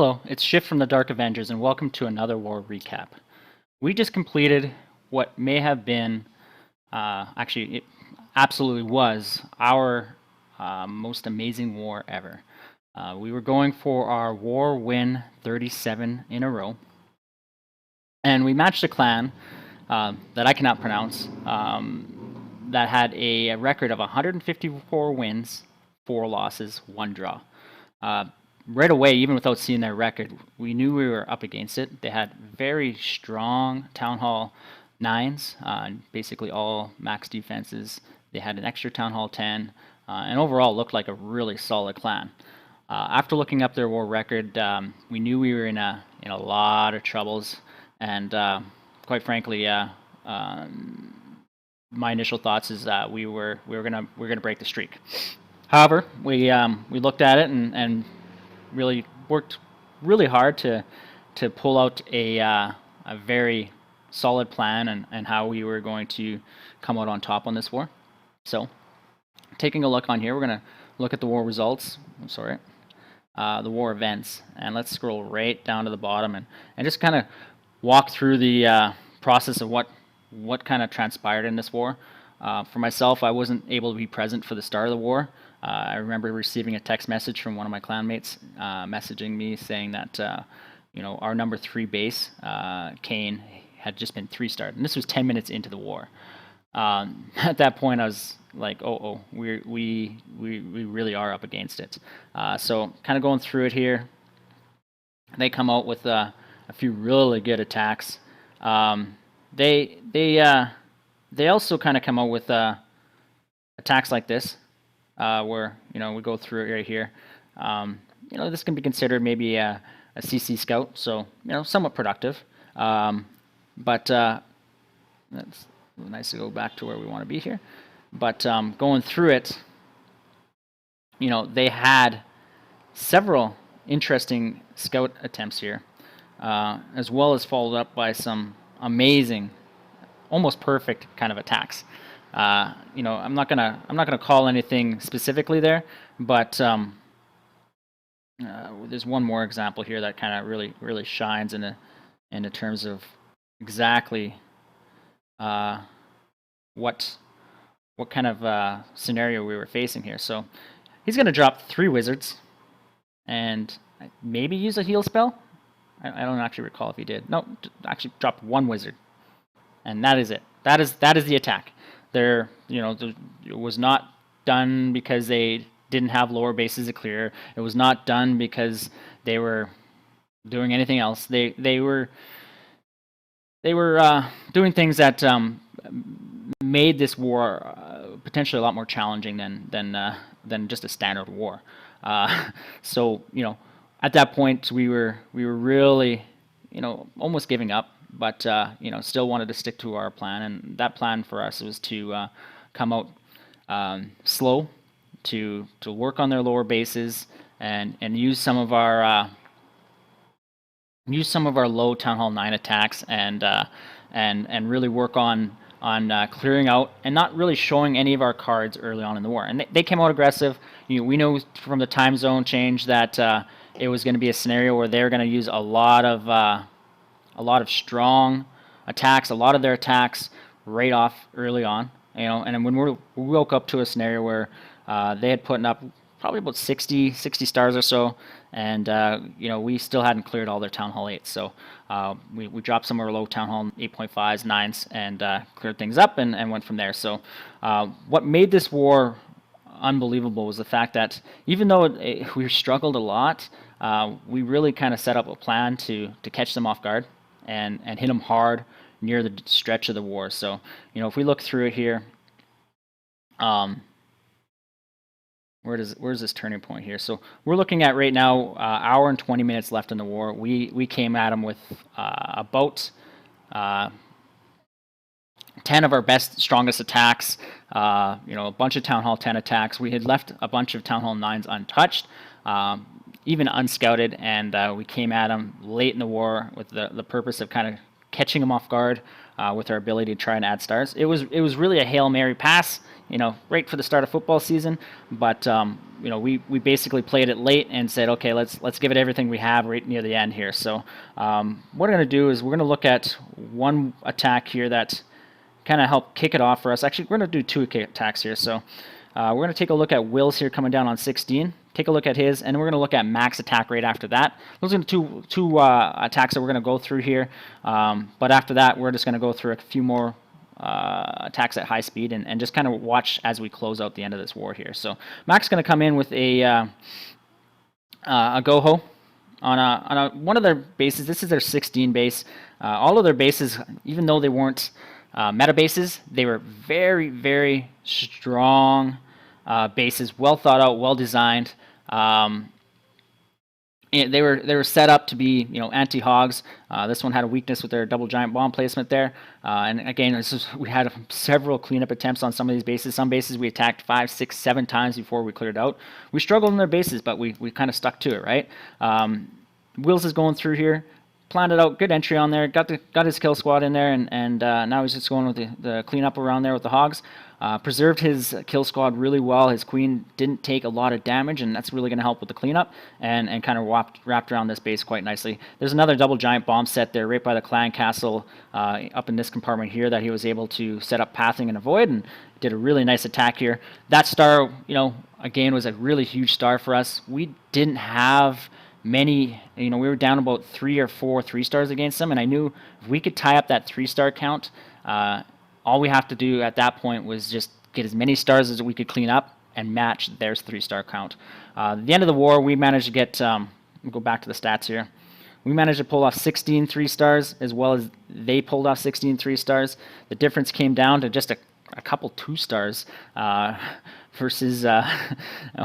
Hello, it's Shift from the Darc Avengers, and welcome to another war recap. We just completed what may have been, actually, it absolutely was, our most amazing war ever. We were going for our war win 37 in a row, and we matched a clan that I cannot pronounce that had a record of 154 wins, 4 losses, 1 draw. Right away, even without seeing their record, we knew we were up against it. They had very strong Town Hall 9s, basically all max defenses. They had an extra Town Hall 10, and overall looked like a really solid clan. After looking up their war record, we knew we were in a lot of troubles, and quite frankly, my initial thoughts is that we were gonna break the streak. However, we looked at it and really worked really hard to pull out a very solid plan and how we were going to come out on top on this war. So, taking a look on here, we're going to look at the war results. I'm sorry, the war events, and let's scroll right down to the bottom and just kind of walk through the process of what kind of transpired in this war. For myself, I wasn't able to be present for the start of the war. I remember receiving a text message from one of my clanmates messaging me saying that our number 3 base, Kane, had just been 3-starred, and this was 10 minutes into the war. At that point, I was like, oh, we really are up against it. So kind of going through it here, they come out with a few really good attacks. They also kind of come out with attacks like this. Where we go through it right here. This can be considered maybe a CC scout, so somewhat productive. But that's nice to go back to where we want to be here. But going through it, they had several interesting scout attempts here, as well as followed up by some amazing, almost perfect kind of attacks. I'm not gonna call anything specifically there, but there's one more example here that kind of really shines in the terms of exactly what kind of scenario we were facing here. So he's gonna drop 3 wizards and maybe use a heal spell. I don't actually recall if he did. No, actually dropped 1 wizard, and that is it. That is the attack. It was not done because they didn't have lower bases to clear. It was not done because they were doing anything else. They were doing things that made this war potentially a lot more challenging than just a standard war. So at that point we were really almost giving up. But still wanted to stick to our plan, and that plan for us was to come out slow, to work on their lower bases, and use some of our low Town Hall 9 attacks, and really work on clearing out and not really showing any of our cards early on in the war. And they came out aggressive. We know from the time zone change that it was going to be a scenario where they're going to use a lot of strong attacks, a lot of their attacks right off early on, and then when we woke up to a scenario where they had put up probably about 60 stars or so, and we still hadn't cleared all their Town Hall 8s, so we dropped some of our low Town Hall 8.5s, 9s, and cleared things up and went from there. So what made this war unbelievable was the fact that even though we struggled a lot, we really kind of set up a plan to catch them off guard and hit them hard near the stretch of the war. So, if we look through it here, where's this turning point here? So we're looking at right now, hour and 20 minutes left in the war. We came at them with about 10 of our best, strongest attacks, a bunch of Town Hall 10 attacks. We had left a bunch of Town Hall 9s untouched, even unscouted, and we came at them late in the war with the purpose of kind of catching him off guard with our ability to try and add stars. It was really a Hail Mary pass, right for the start of football season. But we basically played it late and said, okay, let's give it everything we have right near the end here. So what we're going to do is we're going to look at one attack here that kind of helped kick it off for us. Actually, we're going to do two attacks here. So we're going to take a look at Will's here coming down on 16. Take a look at his, and we're going to look at Mac's attack right after that. Those are the two attacks that we're going to go through here. But after that, we're just going to go through a few more attacks at high speed and just kind of watch as we close out the end of this war here. So Mac's going to come in with a GoHo on one of their bases. This is their 16 base. All of their bases, even though they weren't meta bases, they were very, very strong bases, well thought out, well designed. They were set up to be anti-hogs. This one had a weakness with their double giant bomb placement there. And again, we had several cleanup attempts on some of these bases. Some bases we attacked 5, 6, 7 times before we cleared out. We struggled in their bases, but we kind of stuck to it, right? Wills is going through here. Planned it out, good entry on there, got his kill squad in there, and now he's just going with the cleanup around there with the hogs. Preserved his kill squad really well. His queen didn't take a lot of damage, and that's really going to help with the cleanup, and kind of wrapped around this base quite nicely. There's another double giant bomb set there right by the clan castle up in this compartment here that he was able to set up pathing and avoid, and did a really nice attack here. That star, again, was a really huge star for us. We didn't have many, we were down about 3 or 4 3-stars against them, and I knew if we could tie up that 3-star count, all we have to do at that point was just get as many stars as we could clean up and match their 3-star count. At the end of the war, we managed to get, we'll go back to the stats here. We managed to pull off 16 3-stars as well as they pulled off 16 3-stars. The difference came down to just a couple 2-stars versus,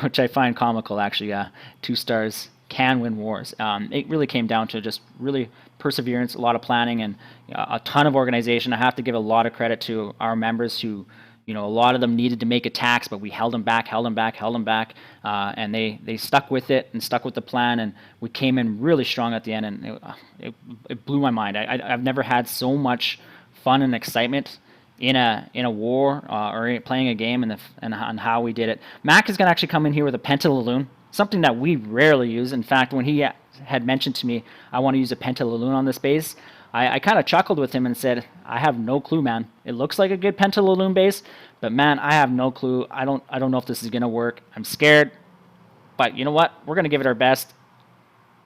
which I find comical actually, 2 stars can win wars. It really came down to just really perseverance, a lot of planning, and a ton of organization. I have to give a lot of credit to our members who, a lot of them needed to make attacks, but we held them back, and they stuck with it and stuck with the plan, and we came in really strong at the end, and it blew my mind. I've never had so much fun and excitement in a war or playing a game, and how we did it. Mac is going to actually come in here with a Pentalaloon, something that we rarely use. In fact, when he had mentioned to me, I want to use a Pentalaloon on this base, I kind of chuckled with him and said, I have no clue, man. It looks like a good Pentalaloon base, but man, I have no clue. I don't know if this is going to work. I'm scared, but you know what? We're going to give it our best.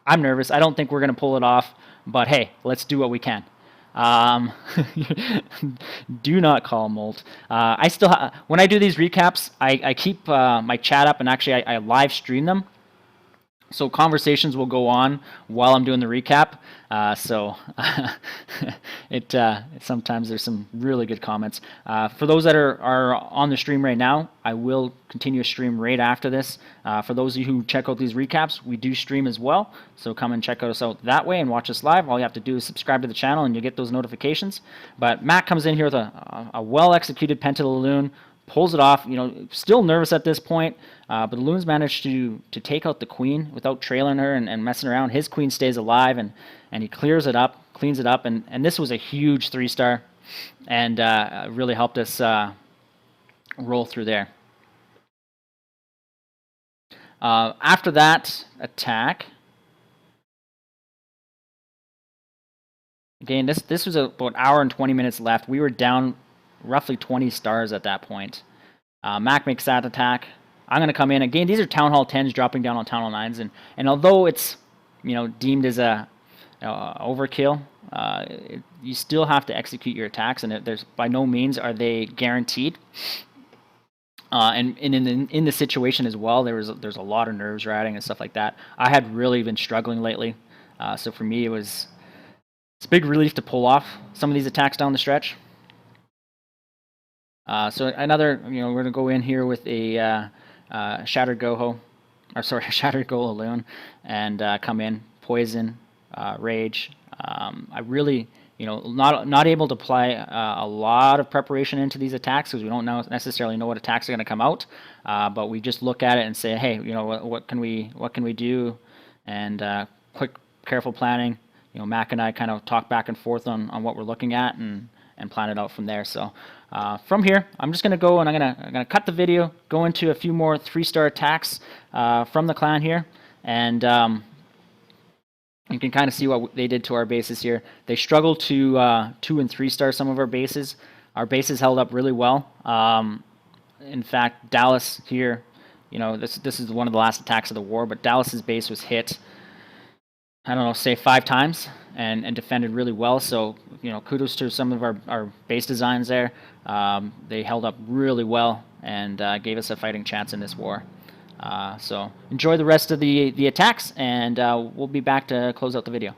I'm nervous. I don't think we're going to pull it off, but hey, let's do what we can. Do not call Molt. I still when I do these recaps, I keep my chat up, and actually I live stream them, so conversations will go on while I'm doing the recap. So sometimes there's some really good comments. For those that are on the stream right now, I will continue a stream right after this. For those of you who check out these recaps, we do stream as well, so come and check us out that way and watch us live. All you have to do is subscribe to the channel and you'll get those notifications. But Matt comes in here with a well-executed Pentalaloon, pulls it off. Still nervous at this point, but the Loons managed to take out the queen without trailing her and messing around. His queen stays alive, and he cleans it up, and this was a huge 3-star, and really helped us roll through there. After that attack, again, this was about an hour and 20 minutes left. We were down roughly 20 stars at that point. Mac makes that attack. I'm going to come in. Again, these are Town Hall 10s dropping down on Town Hall 9s, and although it's deemed as a overkill, you still have to execute your attacks, and there's by no means are they guaranteed. And in the situation as well, there's a lot of nerves riding and stuff like that. I had really been struggling lately, so for me it's a big relief to pull off some of these attacks down the stretch. So another, we're going to go in here with a Shattered GoHo, Shattered GoHo and come in, Poison, Rage. I really, not able to apply a lot of preparation into these attacks because we don't necessarily know what attacks are going to come out, but we just look at it and say, hey, what can we do, and quick, careful planning, Mac and I kind of talk back and forth on what we're looking at and plan it out from there. So from here, I'm just going to go and I'm gonna cut the video, go into a few more 3-star attacks from the clan here, and you can kind of see what they did to our bases here. They struggled to 2 and 3-star some of our bases. Our bases held up really well. In fact, Dallas here, this is one of the last attacks of the war, but Dallas's base was hit, I don't know, say 5 times and defended really well. So, kudos to some of our base designs there. They held up really well and gave us a fighting chance in this war. So enjoy the rest of the attacks, and we'll be back to close out the video.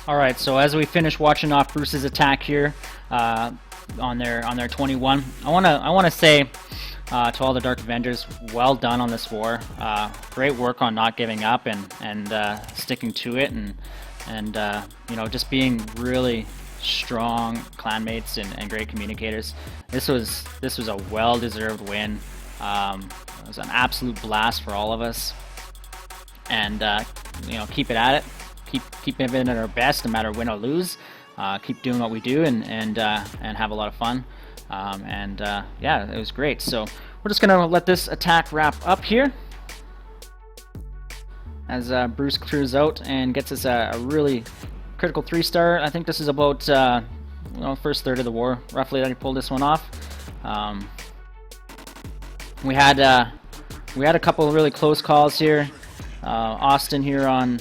All right, so as we finish watching off Bruce's attack here on their 21, I wanna say to all the Darc Avengers, well done on this war. Great work on not giving up and sticking to it, and you know, just being really strong clanmates and great communicators. This was a well-deserved win. It was an absolute blast for all of us, and you know, keep it at it. Keep it at our best, no matter win or lose. Keep doing what we do, and have a lot of fun. Yeah, it was great. So we're just gonna let this attack wrap up here as Bruce clears out and gets us a really critical 3-star. I think this is about you know, first third of the war roughly that he pulled this one off. We had a couple of really close calls here. Austin here on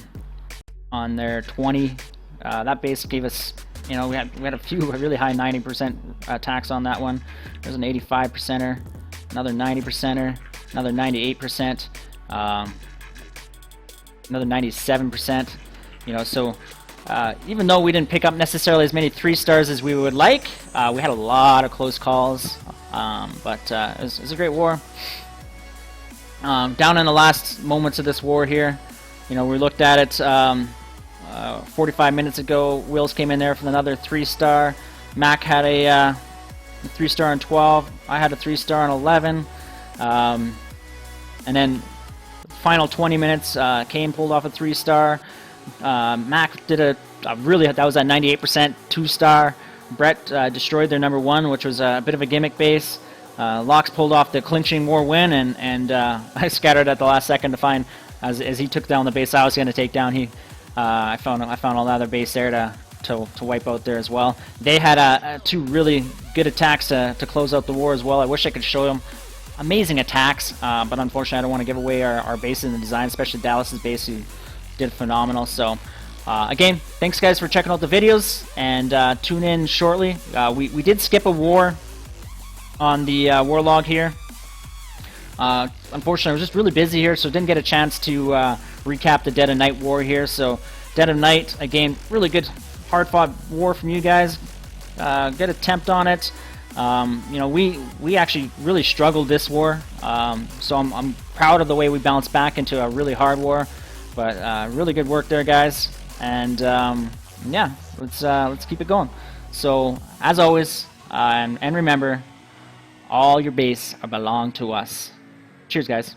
their 20. That base gave us, you know, we had a few really high 90% attacks on that one. There's an 85%er, another 90%er, another 98%, another 97%. You know, so even though we didn't pick up necessarily as many 3-stars as we would like, we had a lot of close calls. But it was a great war. Down in the last moments of this war here, you know, we looked at it 45 minutes ago. Wills came in there for another 3-star. Mac had a 3-star on 12. I had a 3-star on 11. And then final 20 minutes, Kane pulled off a 3-star. Mac did that was a 98% 2-star. Brett destroyed their number 1, which was a bit of a gimmick base. Lox pulled off the clinching war win, and I scattered at the last second to find, as he took down the base I was going to take down. I found another base there to wipe out there as well. They had 2 really good attacks to close out the war as well. I wish I could show them amazing attacks, but unfortunately I don't want to give away our base in the design, especially Dallas's base, who did phenomenal. So again, thanks guys for checking out the videos, and tune in shortly. We did skip a war on the war log here. Unfortunately, I was just really busy here, so didn't get a chance to recap the Dead of Night war here. So Dead of Night, again, really good hard-fought war from you guys. Good attempt on it. You know, we actually really struggled this war, so I'm proud of the way we bounced back into a really hard war. But really good work there, guys. And yeah, let's keep it going. So as always, and remember, all your base belong to us. Cheers, guys.